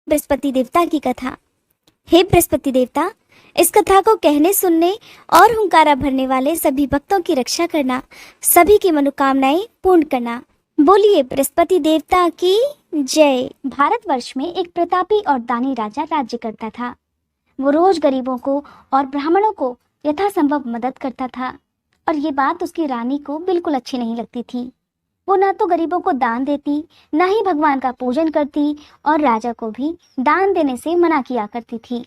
बृहस्पति देवता की कथा। हे बृहस्पति देवता, इस कथा को कहने, सुनने और हुंकारा भरने वाले सभी भक्तों की रक्षा करना, सभी की मनोकामनाएं पूर्ण करना। बोलिए बृहस्पति देवता की जय। भारतवर्ष में एक प्रतापी और दानी राजा राज्य करता था। वो रोज गरीबों को और ब्राह्मणों को यथासंभव मदद करता था, और ये बात उसकी रानी को बिल्कुल अच्छी नहीं लगती थी। वो ना तो गरीबों को दान देती, ना ही भगवान का पूजन करती, और राजा को भी दान देने से मना किया करती थी।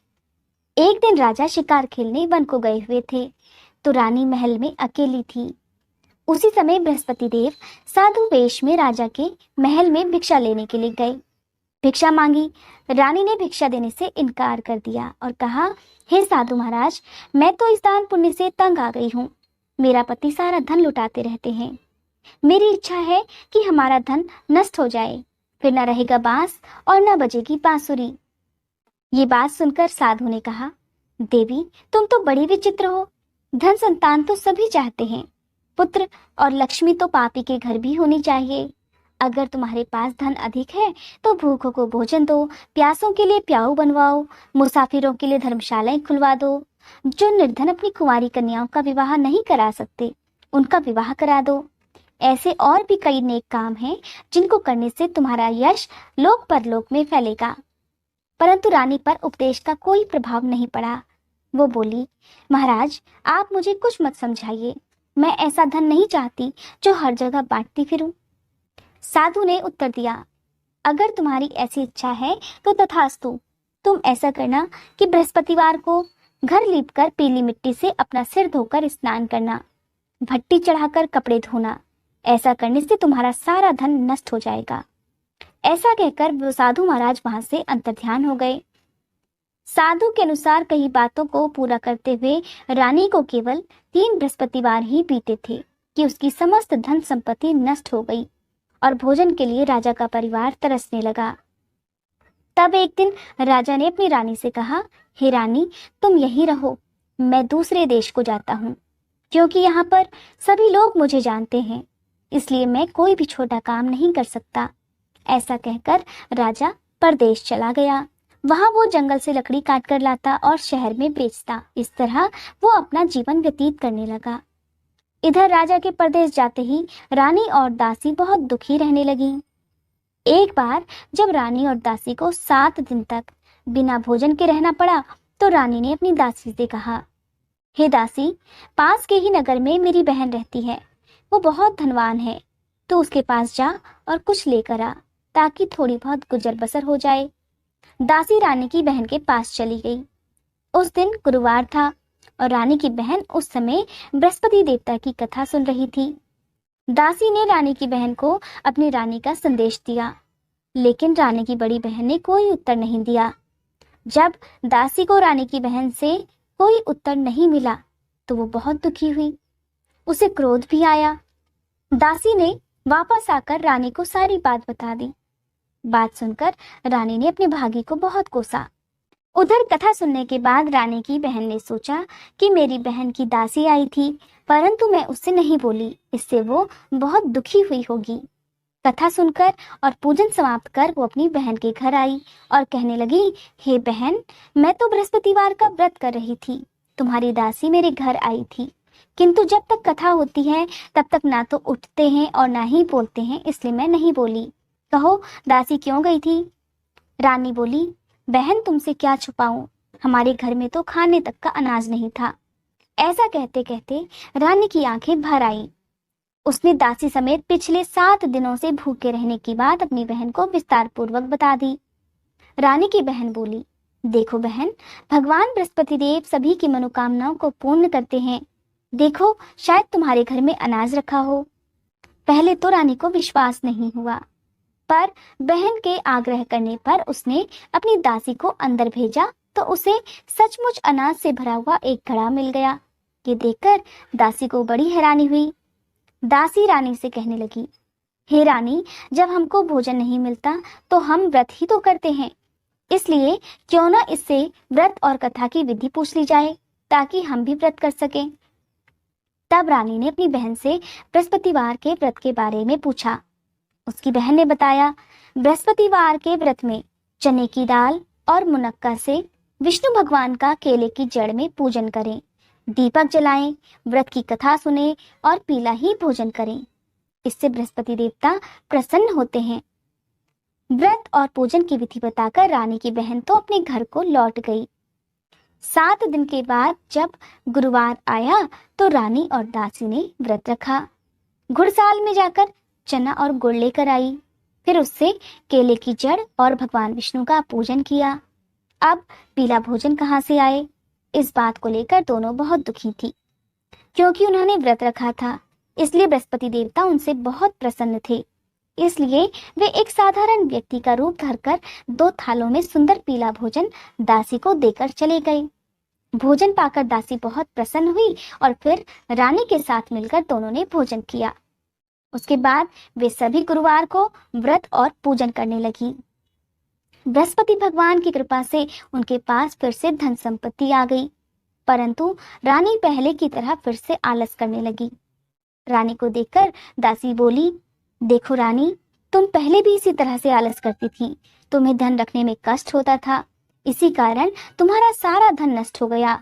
एक दिन राजा शिकार खेलने वन को गए हुए थे, तो रानी महल में अकेली थी। उसी समय बृहस्पति देव साधु वेश में राजा के महल में भिक्षा लेने के लिए गए। भिक्षा मांगी। रानी ने भिक्षा देने से इनकार कर दिया और कहा, हे साधु महाराज, मैं तो इस दान पुण्य से तंग आ गई हूँ। मेरा पति सारा धन लुटाते रहते हैं। मेरी इच्छा है कि हमारा धन नष्ट हो जाए, फिर न रहेगा बांस और न बजेगी बांसुरी। ये बात सुनकर साधु ने कहा, देवी, तुम तो बड़ी विचित्र हो। धन संतान तो सभी चाहते हैं, पुत्र और लक्ष्मी तो पापी के घर भी होनी चाहिए। अगर तुम्हारे पास धन अधिक है तो भूखों को भोजन दो, प्यासों के लिए प्याऊ बनवाओ, मुसाफिरों के लिए धर्मशालाएं खुलवा दो। जो निर्धन अपनी कुंवारी कन्याओं का विवाह नहीं करा सकते, उनका विवाह करा दो। ऐसे और भी कई नेक काम हैं जिनको करने से तुम्हारा यश लोक परलोक में फैलेगा। परंतु रानी पर उपदेश का कोई प्रभाव नहीं पड़ा। वो बोली, महाराज, आप मुझे कुछ मत समझाइए। मैं ऐसा धन नहीं चाहती जो हर जगह बांटती फिरूं। साधु ने उत्तर दिया, अगर तुम्हारी ऐसी इच्छा है तो तथास्तु। तुम ऐसा करना कि बृहस्पतिवार को घर लीपकर पीली मिट्टी से अपना सिर धोकर स्नान करना, भट्टी चढ़ाकर कपड़े धोना। ऐसा करने से तुम्हारा सारा धन नष्ट हो जाएगा। ऐसा कहकर वो साधु महाराज वहां से अंतर्ध्यान हो गए। साधु के अनुसार कई बातों को पूरा करते हुए रानी को केवल 3 बृहस्पतिवार ही बीते थे कि उसकी समस्त धन संपत्ति नष्ट हो गई और भोजन के लिए राजा का परिवार तरसने लगा। तब एक दिन राजा ने अपनी रानी से कहा, हे रानी, तुम यहीं रहो, मैं दूसरे देश को जाता हूँ, क्योंकि यहाँ पर सभी लोग मुझे जानते हैं, इसलिए मैं कोई भी छोटा काम नहीं कर सकता। ऐसा कहकर राजा परदेश चला गया। वहां वो जंगल से लकड़ी काट कर लाता और शहर में बेचता। इस तरह वो अपना जीवन व्यतीत करने लगा। इधर राजा के परदेश जाते ही रानी और दासी बहुत दुखी रहने लगी। एक बार जब रानी और दासी को 7 दिन तक बिना भोजन के रहना पड़ा, तो रानी ने अपनी दासी से कहा, हे दासी, पास के ही नगर में मेरी बहन रहती है। वो बहुत धनवान है, तो उसके पास जा और कुछ लेकर आ, ताकि थोड़ी बहुत गुजर बसर हो जाए। दासी रानी की बहन के पास चली गई। उस दिन गुरुवार था और रानी की बहन उस समय बृहस्पति देवता की कथा सुन रही थी। दासी ने रानी की बहन को अपनी रानी का संदेश दिया, लेकिन रानी की बड़ी बहन ने कोई उत्तर नहीं दिया। जब दासी को रानी की बहन से कोई उत्तर नहीं मिला, तो वो बहुत दुखी हुई। उसे क्रोध भी आया। दासी ने वापस आकर रानी को सारी बात बता दी। बात सुनकर रानी ने अपने भागी को बहुत कोसा। उधर कथा सुनने के बाद रानी की बहन ने सोचा कि मेरी बहन की दासी आई थी, परंतु मैं उससे नहीं बोली, इससे वो बहुत दुखी हुई होगी। कथा सुनकर और पूजन समाप्त कर वो अपनी बहन के घर आई और कहने लगी, हे बहन, मैं तो बृहस्पतिवार का व्रत कर रही थी। तुम्हारी दासी मेरे घर आई थी, किंतु जब तक कथा होती है तब तक ना तो उठते हैं और ना ही बोलते हैं, इसलिए मैं नहीं बोली। कहो, दासी क्यों गई थी? रानी बोली, बहन, तुमसे क्या छुपाऊं, हमारे घर में तो खाने तक का अनाज नहीं था। ऐसा कहते कहते रानी की आंखें भर आई। उसने दासी समेत पिछले 7 दिनों से भूखे रहने की बात अपनी बहन को विस्तार पूर्वक बता दी। रानी की बहन बोली, देखो बहन, भगवान बृहस्पति देव सभी की मनोकामनाओं को पूर्ण करते हैं। देखो, शायद तुम्हारे घर में अनाज रखा हो। पहले तो रानी को विश्वास नहीं हुआ, पर बहन के आग्रह करने पर उसने अपनी दासी को अंदर भेजा, तो उसे सचमुच अनाज से भरा हुआ एक घड़ा मिल गया। ये देखकर दासी को बड़ी हैरानी हुई। दासी रानी से कहने लगी, हे रानी, जब हमको भोजन नहीं मिलता तो हम व्रत ही तो करते हैं, इसलिए क्यों ना इससे व्रत और कथा की विधि पूछ ली जाए, ताकि हम भी व्रत कर सकें। तब रानी ने अपनी बहन से बृहस्पतिवार के व्रत के बारे में पूछा। उसकी बहन ने बताया, बृहस्पतिवार के व्रत में चने की दाल और मुनक्का से विष्णु भगवान का केले की जड़ में पूजन करें। दीपक जलाएं, व्रत की कथा सुने और पीला ही भोजन करें। इससे बृहस्पति देवता प्रसन्न होते हैं। व्रत और पूजन की विधि बताकर रानी की बहन तो अपने घर को लौट गई। 7 दिन के बाद जब गुरुवार आया तो रानी और दासी ने व्रत रखा। घुड़साल में जाकर चना और गुड़ लेकर आई, फिर उससे केले की जड़ और भगवान विष्णु का पूजन किया। अब पीला भोजन कहाँ से आए, इस बात को लेकर दोनों बहुत दुखी थी। क्योंकि उन्होंने व्रत रखा था, इसलिए बृहस्पति देवता उनसे बहुत प्रसन्न थे। इसलिए वे एक साधारण व्यक्ति का रूप धरकर 2 थालों में सुंदर पीला भोजन दासी को देकर चले गए। भोजन पाकर दासी बहुत प्रसन्न हुई और फिर रानी के साथ मिलकर दोनों ने भोजन किया। उसके बाद वे सभी गुरुवार को व्रत और पूजन करने लगी। बृहस्पति भगवान की कृपा से उनके पास फिर से धन संपत्ति आ गई, परंतु रानी पहले की तरह फिर से आलस करने लगी। रानी को देखकर दासी बोली, देखो रानी, तुम पहले भी इसी तरह से आलस करती थी। तुम्हें धन रखने में कष्ट होता था, इसी कारण तुम्हारा सारा धन नष्ट हो गया।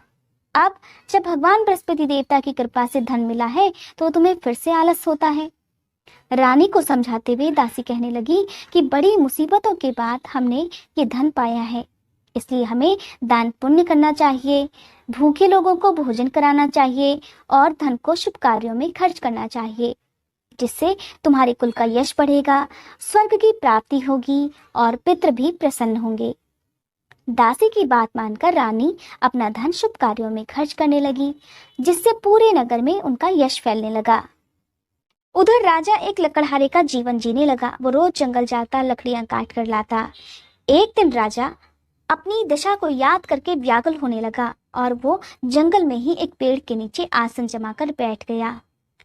अब जब भगवान बृहस्पति देवता की कृपा से धन मिला है तो तुम्हें फिर से आलस होता है। रानी को समझाते हुए दासी कहने लगी कि बड़ी मुसीबतों के बाद हमने ये धन पाया है, इसलिए हमें दान पुण्य करना चाहिए, भूखे लोगों को भोजन कराना चाहिए और धन को शुभ कार्यों में खर्च करना चाहिए, जिससे तुम्हारे कुल का यश बढ़ेगा, स्वर्ग की प्राप्ति होगी और पितृ भी प्रसन्न होंगे। दासी की बात मानकर रानी अपना धन शुभ कार्यों में खर्च करने लगी, जिससे पूरे नगर में उनका यश फैलने लगा। उधर राजा एक लकड़हारे का जीवन जीने लगा। वो रोज जंगल जाता, लकड़ियां काट कर लाता। एक दिन राजा अपनी दशा को याद करके व्याकुल होने लगा और वो जंगल में ही एक पेड़ के नीचे आसन जमाकर बैठ गया।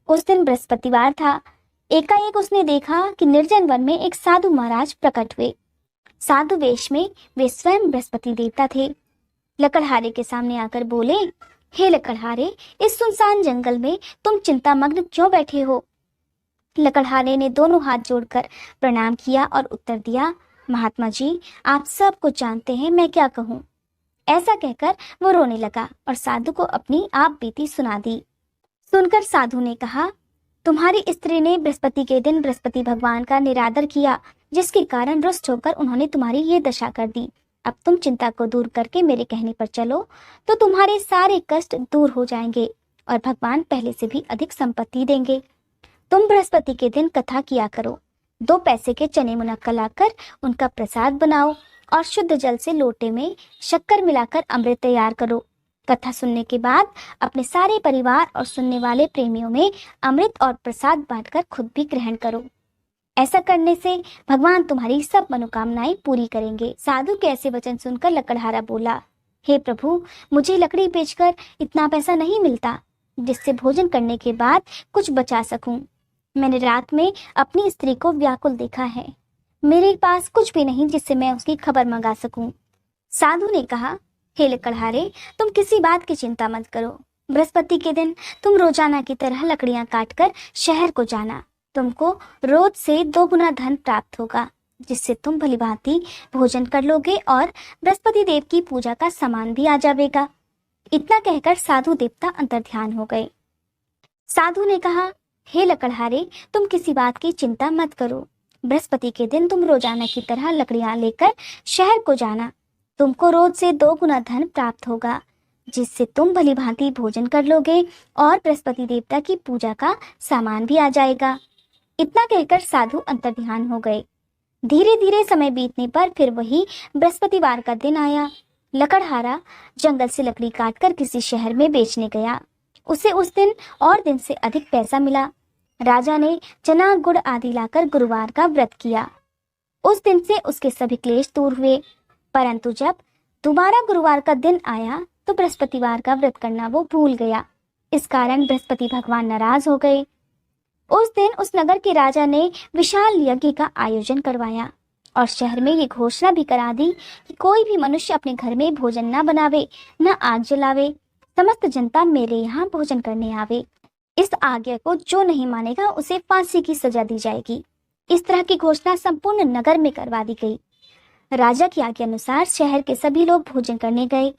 उस दिन बृहस्पतिवार था। एकाएक उसने देखा कि निर्जन वन में एक साधु महाराज प्रकट हुए। साधु वेश में वे स्वयं बृहस्पति देवता थे। लकड़हारे के सामने आकर बोले, हे लकड़हारे, इस सुनसान जंगल में तुम चिंतामग्न क्यों बैठे हो? लकड़हारे ने दोनों हाथ जोड़कर प्रणाम किया और उत्तर दिया, महात्मा जी, आप सब कुछ जानते हैं, मैं क्या कहूँ। ऐसा कहकर वो रोने लगा और साधु को अपनी आप बीती सुना दी। सुनकर साधु ने कहा, तुम्हारी स्त्री ने बृहस्पति के दिन बृहस्पति भगवान का निरादर किया, जिसके कारण रुष्ट होकर उन्होंने तुम्हारी ये दशा कर दी। अब तुम चिंता को दूर करके मेरे कहने पर चलो तो तुम्हारे सारे कष्ट दूर हो जाएंगे और भगवान पहले से भी अधिक संपत्ति देंगे। तुम बृहस्पति के दिन कथा किया करो। 2 पैसे के चने मुनक्का लाकर उनका प्रसाद बनाओ और शुद्ध जल से लोटे में शक्कर मिलाकर अमृत तैयार करो। कथा सुनने के बाद अपने सारे परिवार और सुनने वाले प्रेमियों में अमृत और प्रसाद बांटकर खुद भी ग्रहण करो। ऐसा करने से भगवान तुम्हारी सब मनोकामनाएं पूरी करेंगे। साधु के ऐसे वचन सुनकर लकड़हारा बोला, हे प्रभु, मुझे लकड़ी बेचकर इतना पैसा नहीं मिलता जिससे भोजन करने के बाद कुछ बचा सकूं। मैंने रात में अपनी स्त्री को व्याकुल देखा है। मेरे पास कुछ भी नहीं जिससे मैं उसकी खबर मंगा सकूं। साधु ने कहा, हे लकड़हारे, तुम किसी बात की चिंता मत करो। बृहस्पति के दिन तुम रोजाना की तरह लकड़ियां काटकर शहर को जाना। तुमको रोज से 2 गुना धन प्राप्त होगा, जिससे तुम भलीभांति भोजन कर लोगे और बृहस्पति देव की पूजा का सामान भी आ जाएगा। इतना कहकर साधु देवता अंतर्ध्यान हो गए। साधु ने कहा, हे लकड़हारे, तुम किसी बात की चिंता मत करो। बृहस्पति के दिन तुम रोजाना की तरह लकड़ियां लेकर शहर को जाना। तुमको रोज से 2 गुना धन प्राप्त होगा, जिससे तुम भलीभांति भोजन कर लोगे और बृहस्पति देवता की पूजा का सामान भी आ जाएगा। इतना कहकर साधु अंतर्ध्यान हो गए। धीरे धीरे समय बीतने पर फिर वही बृहस्पतिवार का दिन आया। लकड़हारा जंगल से लकड़ी काटकर किसी शहर में बेचने गया। उसे उस दिन और दिन से अधिक पैसा मिला। राजा ने चना गुड़ आदि लाकर गुरुवार का व्रत किया। उस दिन से उसके सभी क्लेश दूर हुए। परंतु जब दोबारा गुरुवार का दिन आया तो बृहस्पतिवार का व्रत करना वो भूल गया। इस कारण बृहस्पति भगवान नाराज हो गए। उस दिन उस नगर के राजा ने विशाल यज्ञ का आयोजन करवाया और शहर में ये घोषणा भी करा दी कि कोई भी मनुष्य अपने घर में भोजन न बनावे, न आग जलावे। समस्त जनता मेरे यहाँ भोजन करने आवे। इस आज्ञा को जो नहीं मानेगा उसे फांसी की सजा दी जाएगी। इस तरह की घोषणा संपूर्ण नगर में करवा दी गई। राजा की आज्ञा अनुसार शहर के सभी लोग भोजन करने गए,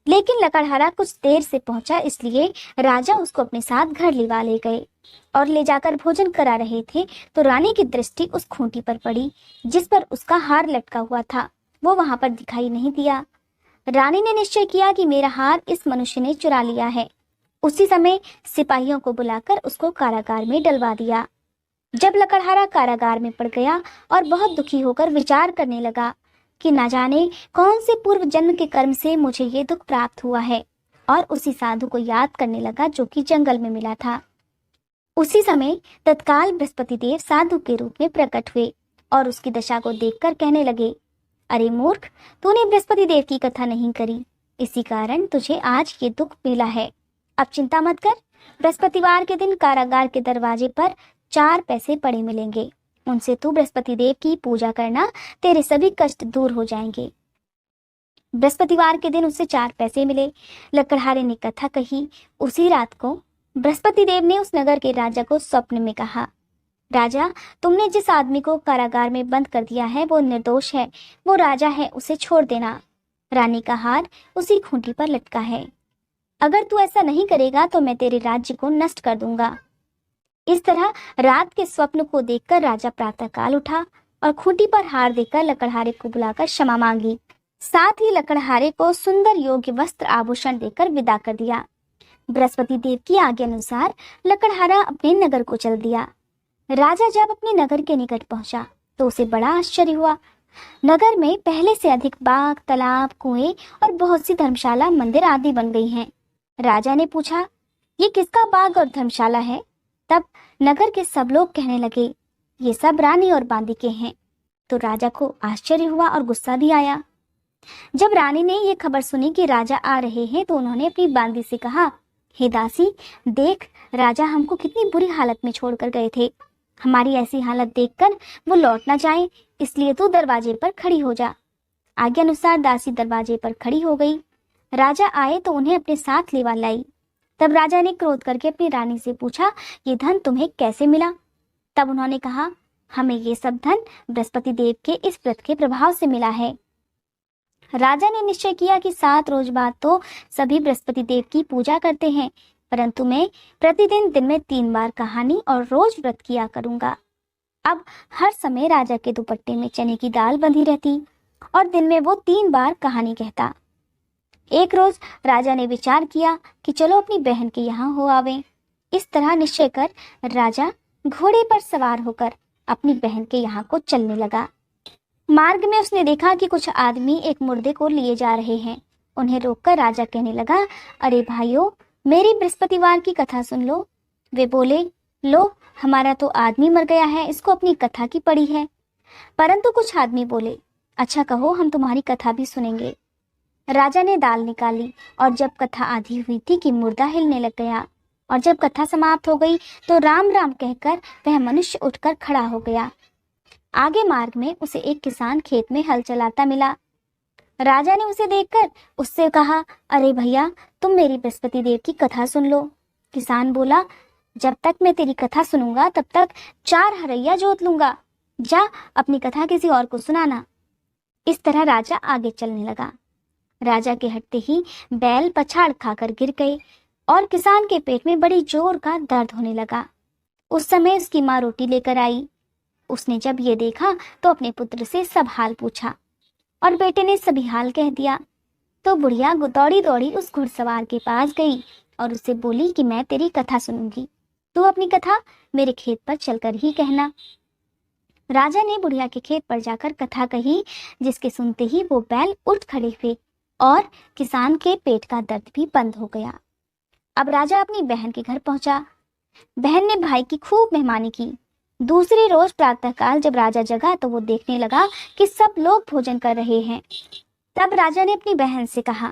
लेकिन लकड़हारा कुछ देर से पहुंचा, इसलिए राजा उसको अपने साथ घर लिवा ले गए और ले जाकर भोजन करा रहे थे तो रानी की दृष्टि उस खूंटी पर पड़ी जिस पर उसका हार लटका हुआ था। वो वहां पर दिखाई नहीं दिया। रानी ने निश्चय किया कि मेरा हार इस मनुष्य ने चुरा लिया है। उसी समय सिपाहियों को बुलाकर उसको कारागार में डलवा दिया। जब लकड़हारा कारागार में पड़ गया और बहुत दुखी होकर विचार करने लगा कि न जाने कौन से पूर्व जन्म के कर्म से मुझे ये दुख प्राप्त हुआ है, और उसी साधु को याद करने लगा जो कि जंगल में मिला था। उसी समय तत्काल बृहस्पति देव साधु के रूप में प्रकट हुए और उसकी दशा को देखकर कहने लगे, अरे मूर्ख, तूने बृहस्पति देव की कथा नहीं करी, इसी कारण तुझे आज ये दुख मिला है। अब चिंता मत कर, बृहस्पतिवार के दिन कारागार के दरवाजे पर 4 पैसे पड़े मिलेंगे, उनसे तू बृहस्पति देव की पूजा करना, तेरे सभी कष्ट दूर हो जाएंगे। बृहस्पतिवार के दिन उसे 4 पैसे मिले। लकड़हारे ने कथा कही। उसी रात को बृहस्पति देव ने उस नगर के राजा को स्वप्न में कहा, राजा, तुमने जिस आदमी को कारागार में बंद कर दिया है वो निर्दोष है, वो राजा है, उसे छोड़ देना। रानी का हार उसी खूंटी पर लटका है। अगर तू ऐसा नहीं करेगा तो मैं तेरे राज्य को नष्ट कर दूंगा। इस तरह रात के स्वप्न को देखकर राजा प्रातःकाल उठा और खूंटी पर हार देकर लकड़हारे को बुलाकर क्षमा मांगी। साथ ही लकड़हारे को सुंदर योग्य वस्त्र आभूषण देकर विदा कर दिया। बृहस्पति देव की आज्ञा अनुसार लकड़हारा अपने नगर को चल दिया। राजा जब अपने नगर के निकट पहुंचा तो उसे बड़ा आश्चर्य हुआ। नगर में पहले से अधिक बाग, तालाब, कुएं और बहुत सी धर्मशाला, मंदिर आदि बन गई हैं। राजा ने पूछा, ये किसका बाग और धर्मशाला है? तब नगर के सब लोग कहने लगे, ये सब रानी और बांदी के हैं। तो राजा को आश्चर्य हुआ और गुस्सा भी आया। जब रानी ने ये खबर सुनी कि राजा आ रहे हैं तो उन्होंने अपनी बांदी से कहा, हे दासी, देख, राजा हमको कितनी बुरी हालत में छोड़कर गए थे। हमारी ऐसी हालत देखकर वो लौट ना जाए, इसलिए तू दरवाजे पर खड़ी हो जा। आज्ञा अनुसार दासी दरवाजे पर खड़ी हो गई। राजा आए तो उन्हें अपने साथ लेवा लाई। तब राजा ने क्रोध करके अपनी रानी से पूछा, ये धन तुम्हें कैसे मिला? तब उन्होंने कहा, हमें ये सब धन बृहस्पति देव के इस व्रत के प्रभाव से मिला है। राजा ने निश्चय किया कि 7 रोज बाद तो सभी बृहस्पति देव की पूजा करते हैं, परंतु मैं प्रतिदिन दिन में 3 बार कहानी और रोज व्रत किया करूंगा। अब हर समय राजा के दुपट्टे में चने की दाल बंधी रहती और दिन में वो 3 बार कहानी कहता। एक रोज राजा ने विचार किया कि चलो अपनी बहन के यहाँ हो आवे। इस तरह निश्चय कर राजा घोड़े पर सवार होकर अपनी बहन के यहाँ को चलने लगा। मार्ग में उसने देखा कि कुछ आदमी एक मुर्दे को लिए जा रहे हैं। उन्हें रोककर राजा कहने लगा, अरे भाइयों, मेरी बृहस्पतिवार की कथा सुन लो। वे बोले, लो, हमारा तो आदमी मर गया है, इसको अपनी कथा की पड़ी है। परंतु कुछ आदमी बोले, अच्छा कहो, हम तुम्हारी कथा भी सुनेंगे। राजा ने दाल निकाली और जब कथा आधी हुई थी कि मुर्दा हिलने लग गया, और जब कथा समाप्त हो गई तो राम राम कहकर वह मनुष्य उठकर खड़ा हो गया। आगे मार्ग में उसे एक किसान खेत में हल चलाता मिला। राजा ने उसे देखकर उससे कहा, अरे भैया, तुम मेरी बृहस्पति देव की कथा सुन लो। किसान बोला, जब तक मैं तेरी कथा सुनूंगा तब तक 4 हरैया जोत लूंगा। जा अपनी कथा किसी और को सुनाना। इस तरह राजा आगे चलने लगा। राजा के हटते ही बैल पछाड़ खाकर गिर गए और किसान के पेट में बड़ी जोर का दर्द होने लगा। उस समय उसकी माँ रोटी लेकर आई। उसने जब ये देखा तो अपने पुत्र से सब हाल पूछा और बेटे ने सभी हाल कह दिया। तो बुढ़िया दौड़ी दौड़ी उस घुड़सवार के पास गई और उससे बोली कि मैं तेरी कथा सुनूंगी, तू अपनी कथा मेरे खेत पर चलकर ही कहना। राजा ने बुढ़िया के खेत पर जाकर कथा कही, जिसके सुनते ही वो बैल उठ खड़े हुए और किसान के पेट का दर्द भी बंद हो गया। अब राजा अपनी बहन के घर पहुंचा। बहन ने भाई की खूब मेहमानी की। दूसरी रोज प्रातःकाल जब राजा जगा तो वो देखने लगा कि सब लोग भोजन कर रहे हैं। तब राजा ने अपनी बहन से कहा,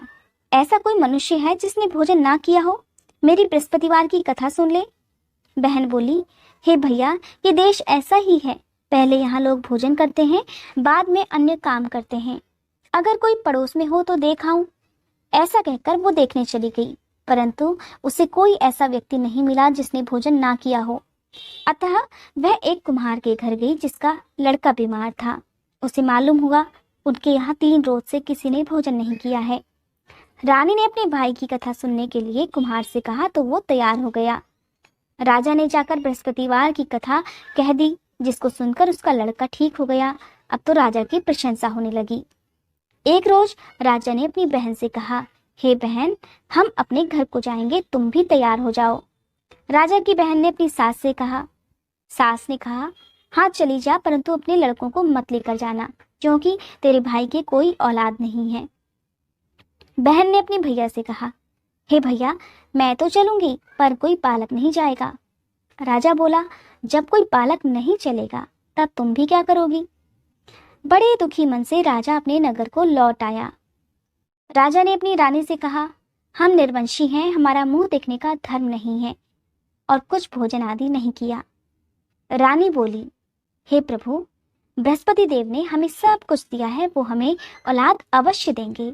ऐसा कोई मनुष्य है जिसने भोजन ना किया हो? मेरी बृहस्पतिवार की कथा सुन ले। बहन बोली, हे भैया, ये देश ऐसा ही है, पहले यहाँ लोग भोजन करते हैं, बाद में अन्य काम करते हैं। अगर कोई पड़ोस में हो तो देख आऊं। ऐसा कहकर वो देखने चली गई, परंतु उसे कोई ऐसा व्यक्ति नहीं मिला जिसने भोजन ना किया हो। अतः वह एक कुम्हार के घर गई जिसका लड़का बीमार था। उसे मालूम हुआ उनके यहाँ 3 रोज से किसी ने भोजन नहीं किया है। रानी ने अपने भाई की कथा सुनने के लिए कुम्हार से कहा तो वो तैयार हो गया। राजा ने जाकर बृहस्पतिवार की कथा कह दी, जिसको सुनकर उसका लड़का ठीक हो गया। अब तो राजा की प्रशंसा होने लगी। एक रोज राजा ने अपनी बहन से कहा, हे बहन, हम अपने घर को जाएंगे, तुम भी तैयार हो जाओ। राजा की बहन ने अपनी सास से कहा। सास ने कहा, हाँ चली जा, परंतु अपने लड़कों को मत लेकर जाना, क्योंकि तेरे भाई के कोई औलाद नहीं है। बहन ने अपने भैया से कहा, हे भैया, मैं तो चलूंगी, पर कोई पालक नहीं जाएगा। राजा बोला, जब कोई पालक नहीं चलेगा तब तुम भी क्या करोगी। बड़े दुखी मन से राजा अपने नगर को लौट आया। राजा ने अपनी रानी से कहा, हम निर्वंशी हैं, हमारा मुंह देखने का धर्म नहीं है और कुछ भोजन आदि नहीं किया। रानी बोली, हे प्रभु, बृहस्पति देव ने हमें सब कुछ दिया है, वो हमें औलाद अवश्य देंगे।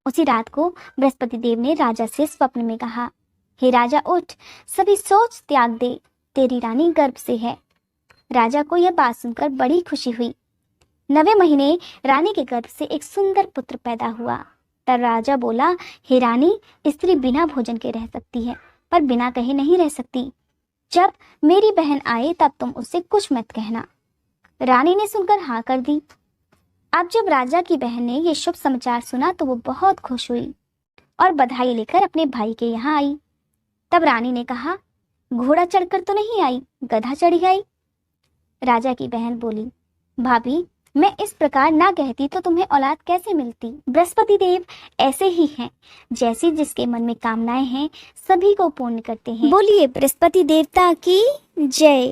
उसी रात को बृहस्पति देव ने राजा से स्वप्न में कहा, हे राजा उठ, सभी सोच त्याग दे, तेरी रानी गर्भ से है। राजा को यह बात सुनकर बड़ी खुशी हुई। 9वें महीने रानी के गर्भ से एक सुंदर पुत्र पैदा हुआ। तब राजा बोला, हे रानी, स्त्री बिना भोजन के रह सकती है, पर बिना कहे नहीं रह सकती। जब मेरी बहन आए तब तुम उससे कुछ मत कहना। रानी ने सुनकर हाँ कर दी। अब जब राजा की बहन ने ये शुभ समाचार सुना तो वो बहुत खुश हुई और बधाई लेकर अपने भाई के यहाँ आई। तब रानी ने कहा, घोड़ा चढ़कर तो नहीं आई, गधा चढ़ी आई। राजा की बहन बोली, भाभी, मैं इस प्रकार ना कहती तो तुम्हें औलाद कैसे मिलती। बृहस्पति देव ऐसे ही हैं, जैसे जिसके मन में कामनाएं हैं सभी को पूर्ण करते हैं। बोलिए बृहस्पति देवता की जय।